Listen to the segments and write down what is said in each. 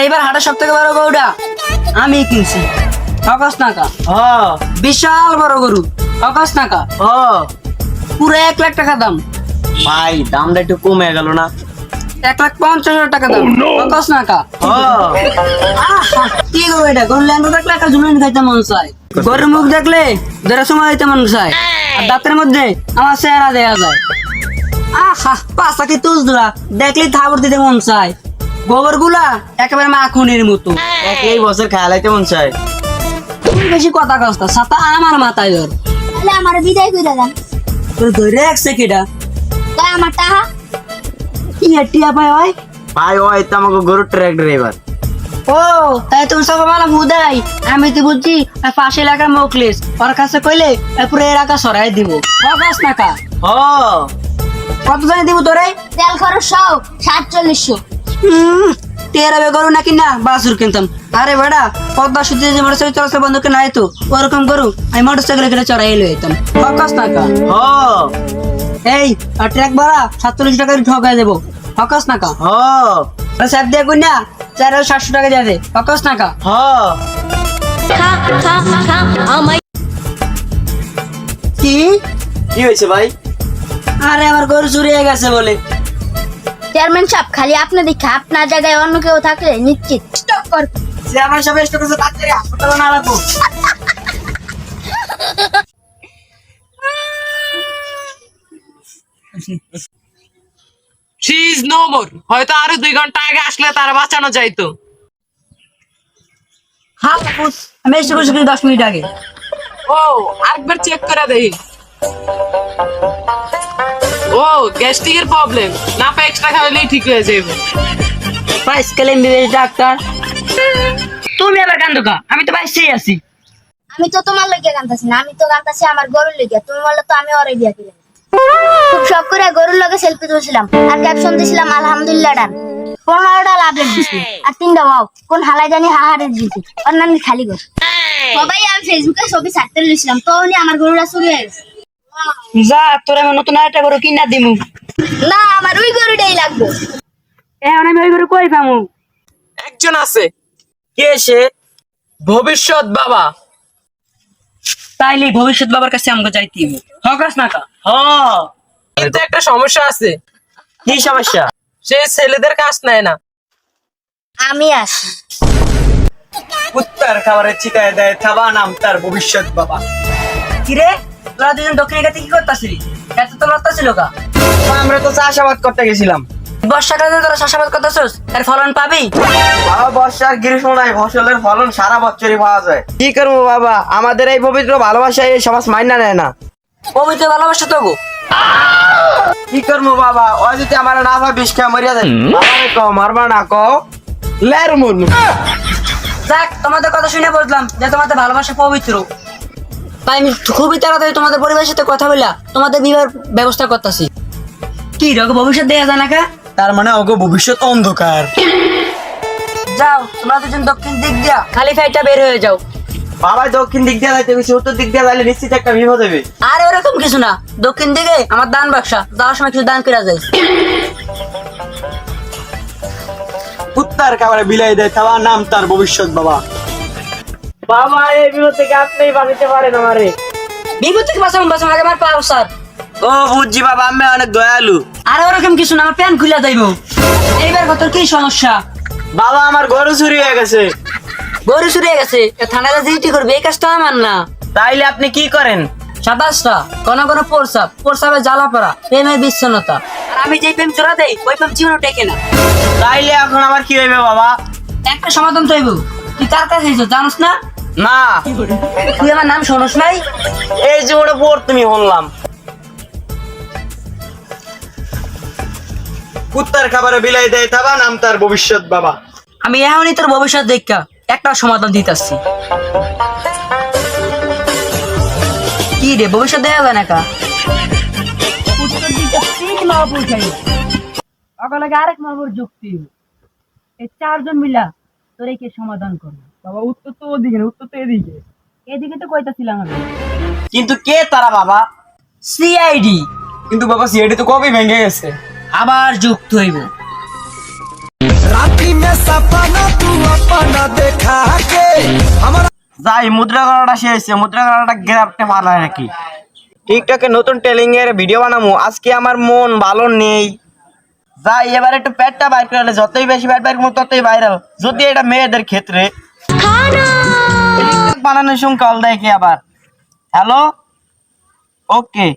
এইবার হাটের সব থেকে বড় গরুটা আমি কিনছি হকাস নাকা। বিশাল বড় গরু হকাস নাকা, পুরো 1,00,000 টাকা দাম। ভাই দামটা একটু কমে গেল না? 1,50,000 টাকা দাম হকাস নাকা। কি গো এটা, গরু ল্যাংটা দেখলে একটা ঝুলুন খাইতে মন চায়, গরুর মুখ দেখলে যারা সময় দিতে মন চায়, আর দাঁতের মধ্যে আমার চেহারা দেয়া যায়। আহা পাঁচটা কি তুলদুরা দেখলে থাবর দিতে মন চায়, গোবর গুলা একেবারে মাখনের মতো। এই বছর খেলাইতে মন চায়। তুমি বেশি কথা কস্তা ছাতা আমার মাথায় ধর। তাহলে আমার বিদায় কইরা দেন। তোর ধরে রাখছে কিটা? তাই আমার টাহা কি টিয়া পায় হয়? ভাই ওই তো আমাকে গরুর ট্রাক ড্রাইভার। ও তাই তুমি সব মালা মুদাই, আমি তো বুঝছি পাশে এলাকার মোকলেস, ওর কাছে কইলে পুরো এলাকা সরাই দিব। হকাস নাকা কত জানি দিব তোরে? তেল খরচ সহ 4700। তেরাবে গরু নাকি না বাসুর কিনতাম। আরে বেড়া পদ্মা সুতি যে মোটরসাইকেল চলাচল বন্ধ করে নাই তো ওরকম গরু আমি মোটরসাইকেলে করে চড়াই এলো যেতাম। হকাস নাকা। এই আর ট্রাক ভাড়া 47 টাকা ঠকাই দেবো। হকাস নাকা। স্যার দিয়ে কই না 4,700 টাকা যাবে। হকাস নাকা। কি কি হয়েছে ভাই? আরে আমার গরু চুরি হয়ে গেছে বলে। চেয়ারম্যান সাহেব খালি আপনি দেখা, আপনার জায়গায় অন্য কেউ থাকলে নিশ্চিত স্টপ কর। যে আমার সব স্টক আছে তাড়াতাড়ি হাসপাতালে না রাখবো। She is no more. হয়তো আরো 2 ঘন্টা আগে আসলে তার বাঁচানো যাইতো। হ্যাঁ বাপুস, আমি এসে বসে 10 মিনিট আগে। ও আরেকবার চেক করে দেই। ও গ্যাস্ট্রিকের প্রবলেম, না পা এক্সট্রা খাওয়ালেই ঠিক হয়ে যাবে। প্রাইস কেলেন দিবে ডাক্তার। তুমি আবার কান্দো কা? আমি তো বাইসেই আছি। আমি তো তোমার লইগে কান্দাছি না, আমি তো কান্দাছি আমার গরুর লইগে। তুমি বললে তো আমি ওরে বিয়া দিলাম। খুব শখ করে গরুর লগে সেলফি তুলছিলাম আর ক্যাপশন দিছিলাম আলহামদুলিল্লাহ ডান। 15টা লাভ দিছি আর 3টা ওয়াও কোন হালাই জানি হাহারে দিছি। অন্যান্য খালি গর সবাই আমি ফেসবুকে ছবি ছাড়তে লইছিলাম, তো উনি আমার গরুটা চুরি হয়ে গেছে। যা তোরা নতুন একটা গরু কিনা দিমু। না আমার ওই গরুটাই লাগবে। এখন আমি ওই গরু কই পামু? একজন আছে, কে সে? ভবিষ্যৎ বাবা। তাইলে ভবিষ্যৎ বাবার কাছে আমাকে যাইতে হবে। হকাস নাকা। কিন্তু একটা সমস্যা আছে, কি সমস্যা? সে ছেলেদের কাজ নেয় না। আমি আসি। কুত্তার খাবারের চিকায় দেয় থাবা নাম তার ভবিষ্যৎ বাবা। কিরে তোরা দুজন দক্ষিণ এখানে কি করতাছিলি? এত তো লত্তা ছিল কা? আমরা তো চাষাবাদ করতে গেছিলাম। বর্ষাকালে তোরা চাষাবাদ করতেছস, এর ফলন পাবি? বাবা বর্ষার গ্রীষ্ম নাই, ফসলের ফলন সারা বছরই পাওয়া যায়। কি করবো বাবা, আমাদের এই পবিত্র ভালোবাসায় এই সমাজ মাইনা নেয় না। পবিত্র ভালোবাসা তো গো। কি করবো বাবা, ওই যদি আমার না ভা বিষ খেয়ে মরিয়া যায়। আমারে কও মারবা না কও লের মুন। যাক তোমাদের কথা শুনে বুঝলাম যে তোমাদের ভালোবাসা পবিত্র। তাই আমি খুবই তাড়াতাড়ি তোমাদের পরিবারের সাথে কথা বললা তোমাদের বিবাহের ব্যবস্থা করতেছি। কি রকম ভবিষ্যৎ দেয়া যায় না কা? তার মানে ওগো ভবিষ্যৎ অন্ধকার। যাও তোমরা দুজন দক্ষিণ দিক দিয়া খালি ফাইটা বের হয়ে যাও। বাবা দক্ষিণ দিক দিয়ে যাইতে গেছি, উত্তর দিক দিয়ে যাইলে নিশ্চিত একটা বিপদ হবে। আর ওরকম কিছু না, দক্ষিণ দিকে আমার দান বাক্সা, যাওয়ার সময় কিছু দান করে যায়। কুত্তার খাবারে বিলাই দেয় থাবা নাম তার ভবিষ্যৎ বাবা। বাবা এই বিপদ থেকে আপনিই বাঁচাতে পারেন আমারে। বিপদ থেকে বাঁচাবো বাঁচাবো আগে আমার পাও স্যার। ও বুঝছি বাবা, আমি অনেক দয়ালু। আর ওরকম কিছু না, আমার প্যান খুলে যাইব। এইবার কত কি সমস্যা? বাবা আমার গরু চুরি হয়ে গেছে। গরু চুরিয়ে গেছে, থানায় জিডি করবে, এই কাজটা আমার না। তাইলে আপনি কি করেন? 27টা কোন কোন প্রসাবে জ্বালা পড়া, প্রেমের বিচ্ছন্নতা। আর আমি যে প্রেম চোরা দেই ওই প্রেম জীবনে টেকে না। তাইলে এখন আমার কি হইবে বাবা? একটা সমাধান তো হইব। তুই কার কাছে জানোস না? না তুই আমার নাম শোনস নাই? এই জীবনে পর তুমি শুনলাম। কুত্তার খাবারে বিলাই দেয় থাবা নাম তার ভবিষ্যৎ বাবা। আমি এখনই তোর ভবিষ্যৎ দেখা একটা সমাধান দিতেছি। কি রে ভবিষ্যৎ দেখা যায় না কা? উত্তর দিকটা ঠিক না পৌঁছাই অগলাগে আরেক মামুর যুক্তি। এই 4 জন মিলা তোর এই সমাধান করবে। বাবা উত্তর তো ওদিকে না, উত্তর তো এদিকে। এদিকে তো কইতাছিলাম আমি। কিন্তু কে তারা বাবা? সিআইডি। কিন্তু বাবা সিআইডি তো কবে ভেঙে গেছে। আবার যুক্ত হইব। रात्रि में যাই মুদ্রা করাটা শেষ, মুদ্রা করাটা গ্রাফটে ভালো হয় নাকি? টিকটকে নতুন টেলিং এর ভিডিও বানাবো, আজকে আমার মন ভালো নেই। যাই এবার একটু পেটটা বাইর করে, যতই বেশি পেট বাইর করবো ততই ভাইরাল, যদি এটা মেয়েদের ক্ষেত্রে। বানানোর সময় কল দেয় কি আবার? হ্যালো, ওকে।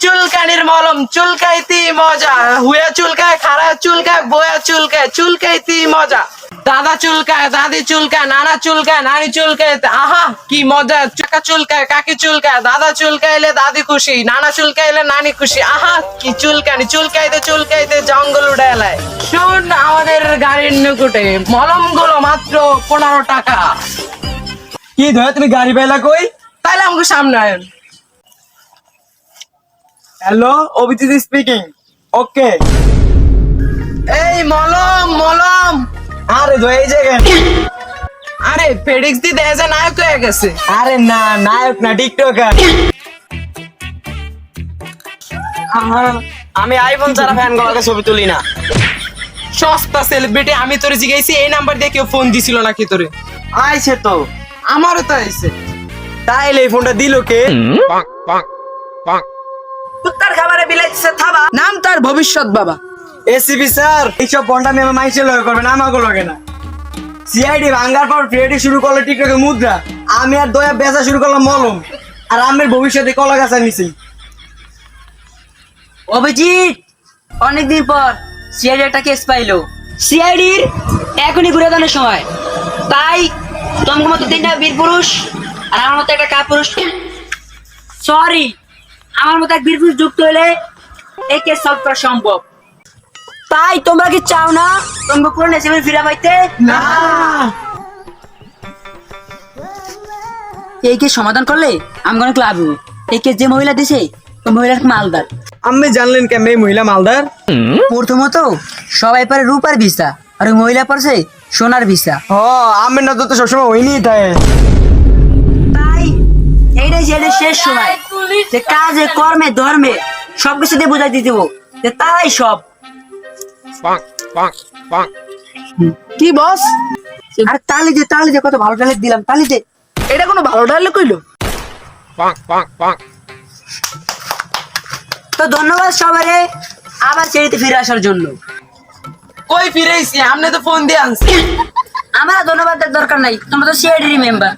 চুলকানির মলম চুলকাইতি মজা, হুয়া চুলকায়, খাড়া চুলকায়, বয়া চুলকায়, চুলকাইতি মজা। দাদা চুলকায়, দাদি চুলকায়, নানা চুলকায়, নানি চুলকায়, আহা কি মজা। কাকা চুলকায়, কাকি চুলকায়, দাদা চুলকাইলে দাদি খুশি, নানা চুলকাইলে নানি খুশি, আহা কি চুলকানি। চুলকাইতে চুলকাইতে জঙ্গল উঠে এলায়। শোন আমাদের গাড়ির নিকুটে মলম গুলো মাত্র 15 টাকা। কি ধরে তুমি গাড়ি পাইলা কই? তাইলে আমাকে সামনে আয়েন। Hello, Abhijit speaking. ওকে। এই মলম মলম। আরে ধরে এই জায়গায়। আরে ফেডিক্স দি দেশে নায়ক হয়ে গেছে। আরে না, নায়ক না, টিকটকার। আমি আইফোন ছাড়া ফ্যান গুলোকে ছবি তুলি না। সস্তা সেলিব্রিটি। আমি তোরে জিজ্ঞাসি এই নাম্বার দিয়ে কেউ ফোন দিছিল নাকি তোরে? আইছে তো। আমারও তো আইছে। তাইলে এই ফোনটা দিল কে? কুত্তার খাবারে বিলাইছে থাবা, নাম তার ভবিষ্যৎ বাবা। এসিপি স্যার, এইসব ফোনটা মেমে মাইসে লগে করবেন, আমাকে লগে না। সিআইডি ভাঙ্গার পর ফ্রেডি শুরু করলো টিকটকে মুদ্রা, আমি আর দয়া বেচা শুরু করলাম মলম, আর আমের ভবিষ্যতে কলা গাছা নিছি। অভিজিৎ অনেকদিন পর সিআইডি একটা কেস পাইলো। সিআইডির এখনই ঘুরে দানোর সময়, তাই তোমার মতো 3টা বীর পুরুষ আর আমার মতো একটা কাপুরুষ, সরি আমার মতো এক বীর পুরুষ যুক্ত হলে এই কেস সলভ করা সম্ভব। তাই তোমরা কি চাও না তোমরা পুরনো এসিবি ফিরে পাইতে? না, এই কেস সমাধান করলে আমি অনেক লাভ হবো। এই কেস যে মহিলা দিছে তো মহিলার মালদার। আমি জানলেন কেন এই মহিলা মালদার? প্রথমত সবাই পারে রূপার ভিসা, আর ওই মহিলা পারছে সোনার ভিসা। ও আমের নজর তো সবসময় হইনি তাই। তাই এইটাই যে শেষ সময়, যে কাজে কর্মে ধর্মে সবকিছু দিয়ে বুঝাই দিয়ে দেবো যে তারাই সব। কি বস? আর তালি যে কত ভালো ডালে দিলাম, তালি যে এটা কোনো ভালো ডায়লগ কইলো? তো ধন্যবাদ সবারে আবার ছেড়েতে ফিরে আসার জন্য। কই ফিরেছি? আপনি তো ফোন দিয়ে আনছি। আমার ধন্যবাদ দেওয়ার দরকার নাই, তোমরা তো সিআইডি মেম্বার।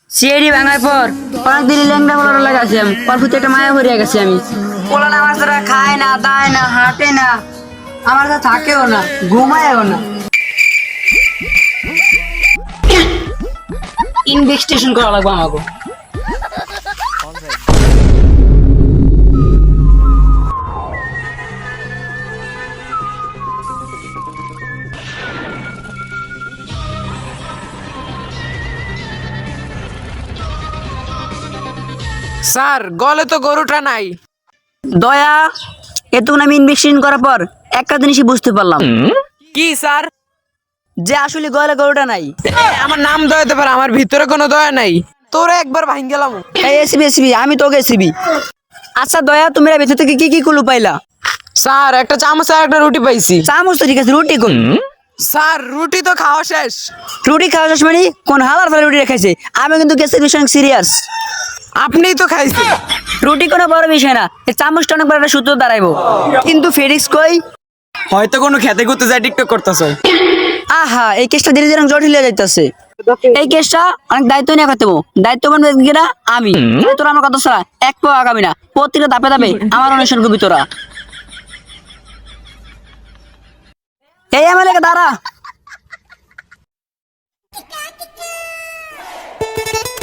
সিআইডি ভাঙার পর অনেক দিন ল্যাংড়া বলার লাগাছি আমি, অল্পতে একটা মায়া হরিয়া গেছি আমি। পোলান আমার তারা খায় না, দায় না, হাঁটে না, আমার কাছে থাকেও না, ঘুমায়ও না। ইনভেস্টিগেশন করা লাগবে আমাকে। স্যার গলে তো গরুটা নাই। দয়া এতক্ষণ আমি ইনভেস্টিগেশন করার পর একটা জিনিসই বুঝতে পারলাম, কি স্যার? যে আসলে গলে গরুটা নাই। আমার নাম দয়াতে পারে, আমার ভিতরে কোনো দয়া নাই। তোরে একবার ভাঙ গেলাম। এই এসিবি আমি তোকে এসিবি। আচ্ছা দয়া, তুমি এর ভিতর থেকে কি কি কুলু পাইলা? স্যার একটা চামচ আর একটা রুটি পাইছি। চামচ তো ঠিক আছে, রুটি কোন? স্যার রুটি তো খাওয়া শেষ। রুটি খাওয়া শেষ মানে কোন হালার ফেলে রুটি রেখেছে? আমি কিন্তু কেসের বিষয় সিরিয়াস। আপনিই তো খাইছেন। রুটি কোনো বড় বিষয় না, এই চামচটা অনেক বড় একটা সূত্র দাঁড়াইবো। কিন্তু ফেডিক্স কই? হয়তো কোনো খেতে করতে যায় টিকটক করতেছ। আহা, এই কেসটা ধীরে ধীরে জটিল হয়ে যাইতেছে। এই কেসটা অনেক দায়িত্ব নিয়ে করতে হবো। দায়িত্ববান ব্যক্তিরা আমি। তোরা আমার কথা ছাড়া এক পা আগামী না, প্রত্যেকটা ধাপে ধাপে আমার অনুসরণ করবি তোরা। এই আমার লেগে দাঁড়া।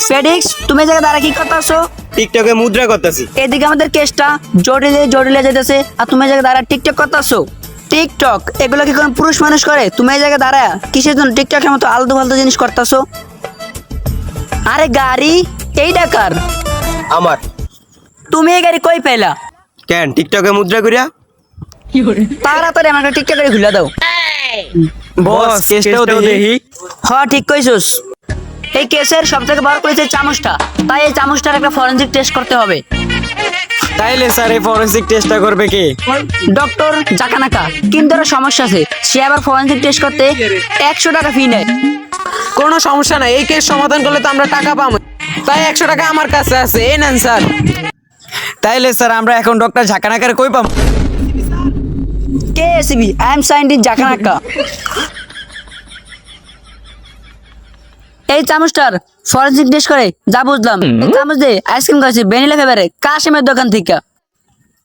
ফেডিক্স, তুমি এই জায়গায় দাঁড়া কি করতেছো? টিকটকে মুদ্রা করতেছি। এদিকে আমাদের কেসটা জটিলে যাইতেছে, আর তুমি এই জায়গায় দাঁড়া টিকটক করতেছো। টিকটক এগুলো কি কোন পুরুষ মানুষ করে? তুমি এই জায়গায় দাঁড়া কিসের জন্য টিকটকের মতো আলতু ফালতু জিনিস করতেছো? আরে গাড়ি এইটা কার? আমার। তুমি এই গাড়ি কই পাইলা? কেন টিকটকে মুদ্রা করিয়া? তাড়াতাড়ি আমাকে টিকটকে খুলে দাও। বস কেসটাও দেখি। হ্যাঁ ঠিক কইছস। এই কেসের সব থেকে বড় করেছে চামচটা, তাই এই চামচটার একটা ফরেনসিক টেস্ট করতে হবে। তাইলে স্যার এই ফরেনসিক টেস্টটা করবে কে? ডক্টর জাকানাকা, কিন্তু একটা সমস্যা আছে, সে আবার ফরেনসিক টেস্ট করতে 100 টাকা ফি নেয়। কোনো সমস্যা নাই, এই কেস সমাধান করলে তো আমরা টাকা পাবো, তাই 100 টাকা আমার কাছে আছে, এই নেন স্যার। তাইলে স্যার আমরা এখন ডক্টর ঝাঁকানাকারে কই পাবো? KSB, I am scientist Jhankanaka. এই চামচটার ফরেনসিক টেস্ট করে যা বুঝলাম, এই চামচ দিয়ে আইসক্রিম খাচ্ছি ভ্যানিলা ফ্লেভারে কাশিমের দোকান থেকে।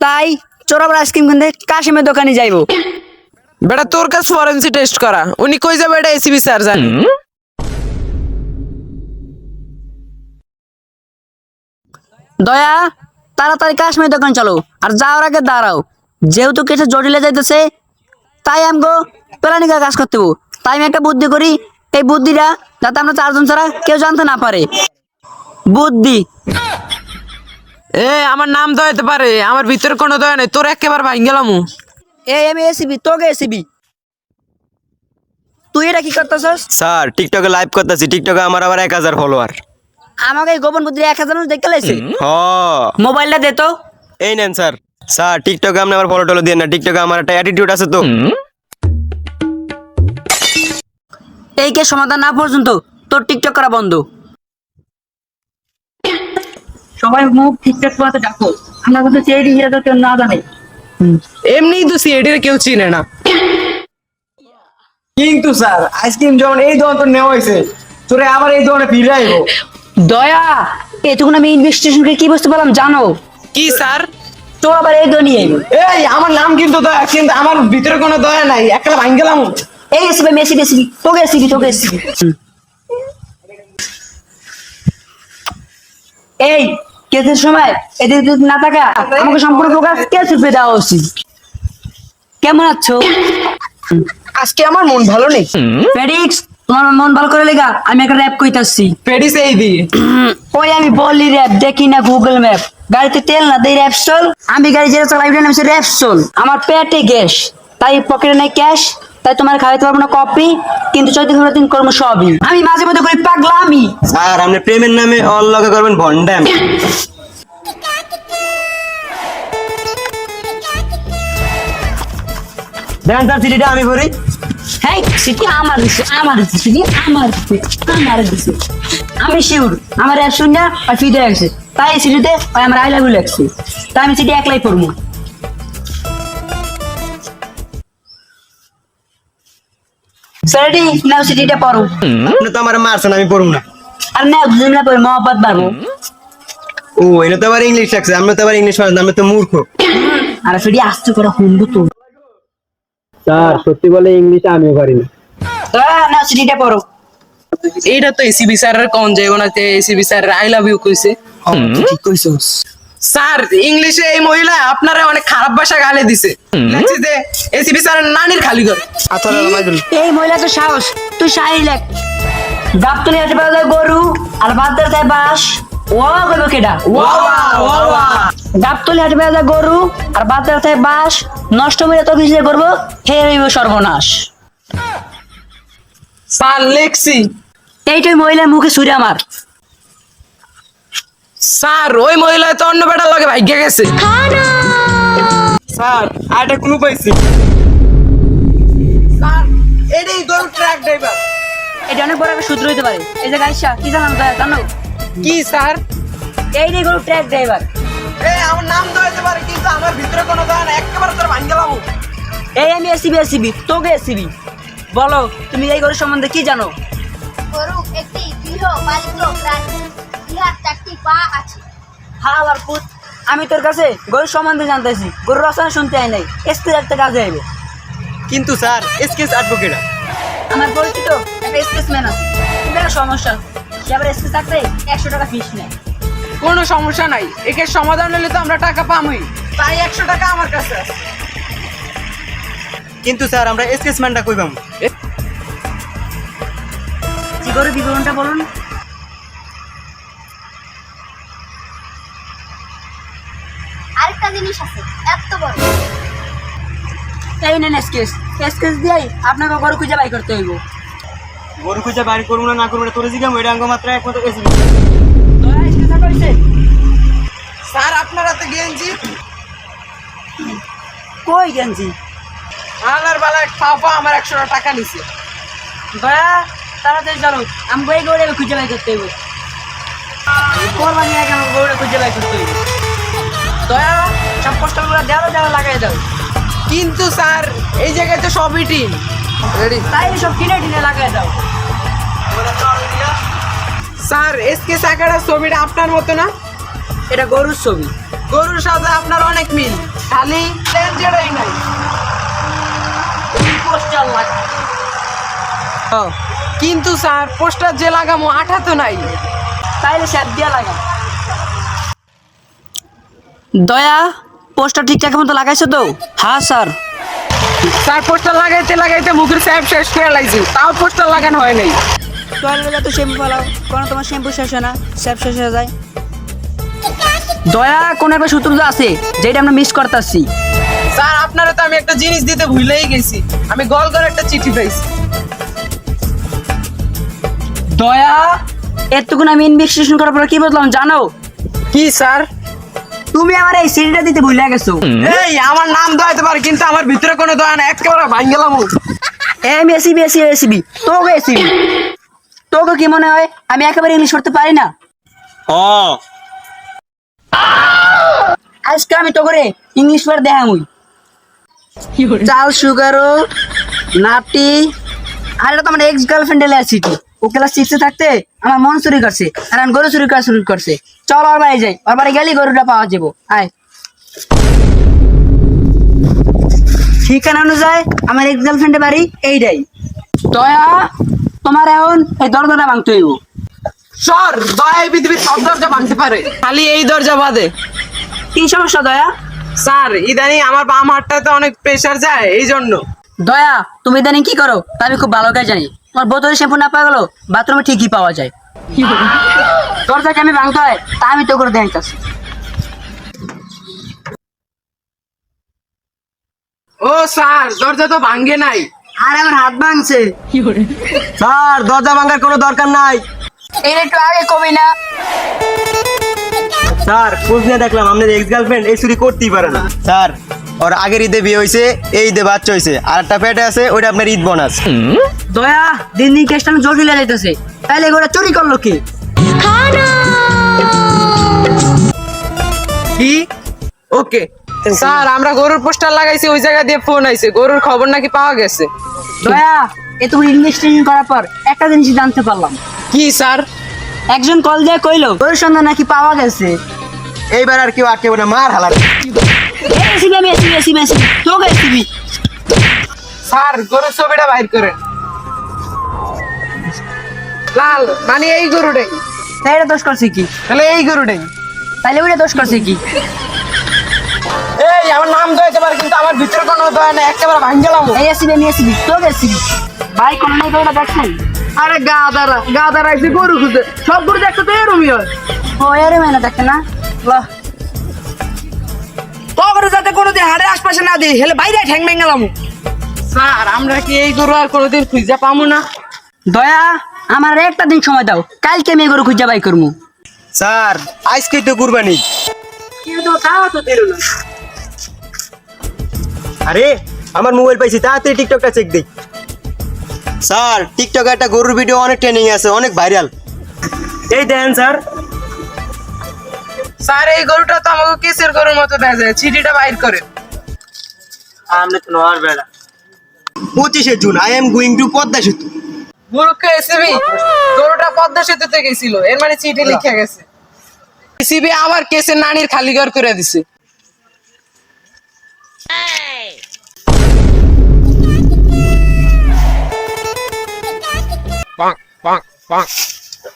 তাই চোরাবার আইসক্রিম কিনতে কাশিমের দোকানে যাইবো। বেটা তোর কাছে ফরেনসিক টেস্ট করা, উনি কই যাবে এটা এসিবি স্যার জানে। দয়া, তাড়াতাড়ি কাশ্মীর দোকান চলো, আর যাওয়ার আগে দাঁড়াও। যেহেতু কেসে জটিলে যাইতেছে, তাই আমগো প্ল্যানিকা কাজ করতে হবো। তাই আমি একটা বুদ্ধি করি, এই বুদ্ধিটা যাতে আমরা 4 জন ছাড়া কেউ জানতে না পারে। বুদ্ধি এ আমার নাম দয়াতে পারে, আমার ভিতরে কোনো দয়া নেই, তোর একেবারে ভাঙ গেলাম। এই আমি এসিবি, তোকে এসিবি। তুই এটা কি করতেছস? স্যার টিকটকে লাইভ করতেছি, টিকটকে আমার আবার 1000 ফলোয়ার। আমাকে এই গোপন বুদ্ধি 1000 মানুষ দেখতে লাইছে। হ, মোবাইলটা দে তো। এই নেন স্যার। স্যার টিকটকে আপনি আমার ফলো টলো দিয়ে না, টিকটকে আমার একটা অ্যাটিটিউড আছে তো। এই কেস সমাধান না পর্যন্ত তোর টিকটক করা বন্ধ। সবাই মুখ ঠিকঠাক করে ডাকো, আমরা কিন্তু চেয়ে দিয়ে কেউ না জানে। এমনি তো সিএডির কেউ চিনে না। কিন্তু স্যার আইসক্রিম যখন এই দোকান তো নেওয়া হয়েছে, তোরে আবার এই দোকানে ফিরে আইবো। দয়া, এতক্ষণ আমি ইনভেস্টিগেশনকে কি বুঝতে পারলাম জানো? কি স্যার? তো আবার এই দোকানে আইবো। এই আমার নাম কিন্তু দয়া, কিন্তু আমার ভিতরে কোনো দয়া নাই, একটা ভাঙ গেলাম। এই এসিবি, মেসি এসিবি, তোকে এসিবি, তোকে এসিবি। এই কেসের সময় এদের যদি না থাকা আমাকে সম্পূর্ণ প্রকাশ কেস রূপে দেওয়া উচিত। কেমন আছো? আজকে আমার মন ভালো নেই। ফেডিক্স, তোমার মন ভালো করে লেগা আমি একটা র্যাপ কইতাছি। পেডিস এই দি। ওই আমি বলি র্যাপ, দেখি না গুগল ম্যাপ। গাড়িতে তেল না দেই র্যাপ চল, আমি গাড়ি যেটা চালাই ওটার নাম হচ্ছে র্যাপ চল। আমার পেটে গ্যাস, তাই পকেটে নাই ক্যাশ, তাই তোমার খাওয়াইতে পারবো না কপি, কিন্তু 14 দিন কর্ম সবই। আমি মাঝে মধ্যে করি পাগলামি। স্যার আপনি প্রেমের নামে অল্লগে করবেন ভন্ডাম। দেন স্যার চিঠিটা আমি ভরি। হ্যাঁ, সেটি আমার দিছে, আমার দিছে, সেটি আমার দিছে, আমার দিছে। আমি শিওর আমার র্যাপ শুনে আর ফিদে গেছে, তাই সিটিতে আমার আই লাভ ইউ লাগছে, তাই আমি সিটি একলাই পড়বো। স্যারডি নাও সিটিটা পড়ো। আপনি তো আমার মারছেন, আমি পড়ব না। আর নাও দুজন না পড়ে মহব্বত বাড়বো। ও এটা তো আবার ইংলিশ লাগছে, আমরা তো আবার ইংলিশ পারেন, আমরা তো মূর্খ। আর সেটি আস্তে করে হুন্ডু তো। স্যার সত্যি বলে ইংলিশ আমিও পারি না। নাও সিটিটা পড়ো। এইটা তো এসিবি স্যারের কোন যাইব না, ACB sir I love you কইছে। ঠিক কইছস। স্যার ইংলিশে এই মহিলা আপনারা অনেক খারাপ ভাষা গালি দিছে, লাগছে যে এসিবি স্যারের নানির খালি ঘর। এই মহিলা তো সাহস, তুই শাড়ি লেখ। গাবতলি হাটে পাওয়া যায় গরু, আর বাদদার যায় বাস। ও গরু কেডা? গাবতলি হাটে পাওয়া যায় গরু, আর বাদদার যায় বাস। নষ্ট মেরে তো কিছু করবো, হে হইব সর্বনাশ। স্যার লেখছি। এইটাই মহিলার মুখে ছুরি আমার। স্যার ওই মহিলা তো অন্য বেটার লগে ভাগ্যে গেছে। স্যার আরেকটা ক্লু পাইছি। স্যার এটাই গরু ট্রাক ড্রাইভার। এটা অনেক বড় একটা সূত্র হইতে পারে। এই যে গাইসা কি জানাম জানো? কি স্যার? এইটাই গরু ট্রাক ড্রাইভার। এই আমার নাম তো হইতে পারে, কিন্তু আমার ভিতরে কোনো দয়া নাই, একেবারে তোর ভাঙ গেলাম। এই আমি এসিবি, তোকে এসিবি। বলো তুমি এই গরুর সম্বন্ধে কি জানো? গরু একটি গৃহপালিত প্রাণী, ইহার 4টি পা আছে। হাল আর পুত, আমি তোর কাছে গরুর সম্বন্ধে জানতেছি, গরুর রচনা শুনতে আই নাই। এসপি একটা কাজে আইবে। কিন্তু স্যার এসকেস অ্যাডভোকেট আমার পরিচিত একটা স্পেসম্যান আছে, কিন্তু একটা সমস্যা, সে আবার এসপি থাকতে 100 টাকা ফিস নেয়। কোনো সমস্যা নাই, একে সমাধান হলে তো আমরা টাকা পামই, তাই 100 টাকা আমার কাছে আছে। কিন্তু স্যার আমরা এসকেস ম্যানটা কই পাবো? কি করে বিবরণটা বলুন। আরেকটা জিনিস আছে, এত বড়। এই নেন এসকেস, এসকেস দিয়েই আপনাকে গরু খুঁজে বাই করতে হইব। গরু খুঁজে বাড়ি করবো না করবো না তোর জিগাম ওইটা অঙ্গ মাত্র একমাত্র এসবি। স্যার আপনারা তো গেঞ্জি কই গেঞ্জি? আলার বেলায় খাওয়া আমার 100 টাকা নিছে। দয়া তাড়াতাড়ি চলো, আমি বই গৌড়ে খুঁজে বাই করতে হইব। কোরবানি আগে আমার গৌড়ে খুঁজে বাই করতে হইব। দয়া সব পোস্টারগুলো দেওয়া লাগাই দাও। কিন্তু স্যার এই জায়গায় তো সবই টিন। রেডি? তাই সব কিনে লাগাই দাও। স্যার এসকে সাকার ছবিটা আপনার মতো না? এটা গরুর ছবি। গরুর সাথে আপনার অনেক মিল, খালি লেন্সেরই নাই। পোস্টার লাগা। কিন্তু স্যার পোস্টার যে লাগামো আঠা তো নাই। তাইলে স্যাপ দিয়া লাগা। দয়া পোস্টার ঠিকঠাক মতো লাগাইছো তো? হ্যাঁ স্যার। স্যার পোস্টার লাগাইতে লাগাইতে মুখের স্যাপ শেষ করে লাইছি, তাও পোস্টার লাগানো হয় নাই। টয়লেটে তো শ্যাম্পু ফেলাও, কারণ তোমার শ্যাম্পু শেষ হয় না, স্যাপ শেষ হয়ে যায়। দয়া কোন একটা সূত্র তো আছে যেটা আমরা মিস করতেছি। স্যার আপনারা তো আমি একটা জিনিস দিতে ভুলেই গেছি, আমি গল করে একটা চিঠি পাইছি। দয়া এতক্ষণ আমি ইনভেস্টিগেশন করার পর কি বুঝলাম জানো? কি স্যার? তুমি আমার এই সিডিটা দিতে ভুলে গেছো। এই আমার নাম দয়াতে পারে কিন্তু আমার ভিতরে কোনো দয়া না, একেবারে ভাঙ গেলাম। এম এসিবি এসিবি তোকে এসিবি, তোকে কি মনে হয় আমি একেবারে ইংলিশ করতে পারি না? আজকে আমি তো করে ইংলিশ পড়ে দেখামুই। চাল সুগারও নাটি, আর এটা তো আমার এক্স গার্লফ্রেন্ড এলে আসছি। ও ক্লাস 6 থাকতে আমার মন চুরি করছে, আর আমি গরু চুরি করা শুরু করছে। চল ওর বাড়ি যাই, ওর বাড়ি গেলে গরুটা পাওয়া যাবো। আয়। ঠিকানা অনুযায়ী আমার এক্স গার্লফ্রেন্ডের বাড়ি এইটাই। দয়া তোমার এখন এই দরজাটা ভাঙতে হইব। স্যার দয়া এই পৃথিবীর সব দরজা ভাঙতে পারে, খালি এই দরজা বাদে। কি সমস্যা দয়া? স্যার ইদানিং আমার বাম হাতটাতে অনেক প্রেসার যায়, এই জন্য। দয়া তুমি ইদানিং কি করো তা আমি খুব ভালো করে জানি। তোমার বোতলে শ্যাম্পু না পাওয়া গেলো বাথরুমে ঠিকই পাওয়া যায়। দরজাকে আমি ভাঙতে হয় তা আমি তো করে দেখতেছি। ও স্যার দরজা তো ভাঙ্গে নাই। আর আমার হাত ভাঙছে। স্যার দরজা ভাঙার কোনো দরকার নাই। এটা একটু আগে কবি না? স্যার খোঁজ নিয়ে দেখলাম আপনার এক্স গার্লফ্রেন্ড এই চুরি করতেই পারে না। স্যার ওর আগের ঈদে বিয়ে হয়েছে, এই ঈদে বাচ্চা হয়েছে, আর একটা পেটে আছে, ওইটা আপনার ঈদ বোনাস। দয়া দিন দিন কেসটা জটিল হয়ে যাইতেছে। তাইলে এগুলো চুরি করলো কি? কি? ওকে স্যার আমরা গরুর পোস্টার লাগাইছি, ওই জায়গা দিয়ে ফোন আইছে, গরুর খবর নাকি পাওয়া গেছে। দয়া এতগুলো ইনভেস্টিগেশন করার পর একটা জিনিস জানতে পারলাম। কি স্যার? একজন কল দিয়ে কইলো গরুর সন্ধান নাকি পাওয়া গেছে। এইবার আর কেউ আটকে না, মার হালার। স্যার গরুর ছবিটা বাইর করেন। লাল মানে এই গরুটাই, এটা দোষ করছে কি? তাহলে এই গরুটাই। তাইলে ওইটা দোষ করছে কি? এই আমার নাম দয়াতে পারে কিন্তু আমার ভিতরে কোনো দয়া নেই, একেবারে ভাঙ গেলাম। এই আসিবি তোকে আসিবি ভাই কোন নাই গরুটা দেখছেন? আরে গা দাঁড়া এসে গরু খুঁজে, সব গরু দেখতে তো এরমই হয়। ও এর মেনে দেখে না বাহ। তখন যাতে কোনোদিন হাড়ের আশপাশে না দিই, হেলে বাইরে ঠ্যাং ভেঙে গেলাম। স্যার আমরা কি এই গরু আর কোনোদিন খুঁজে পাবো না? দয়া আমার একটা দিন সময় দাও, কালকে আমি এই গরু খুঁজে বাই করবো। স্যার আজকে তো কুরবানি। কিন্তু তাও তো দিল না। আরে আমার মোবাইল পাইছি, তাড়াতাড়ি টিকটকটা চেক দেই। স্যার টিকটকে একটা গরুর ভিডিও অনেক ট্রেন্ডিং আছে, অনেক ভাইরাল। এই দেখেন স্যার। স্যার এই গরুটা তো আমাকে কেসের গরুর মতো দেখা যায়, ছিটিটা বাইর করে। আমনে তো নর বেড়া। 25 June I am going to Padma সেতু। গরুকে এসিবি গরুটা পদ্মা সেতুতে গেছিল, এর মানে চিঠি লিখে গেছে। এসিবি আবার কেসের নানির খালি ঘর করে দিছে।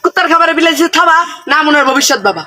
কুত্তার খাবারে বিলাইছে থাবা, না মনের ভবিষ্যৎ বাবা।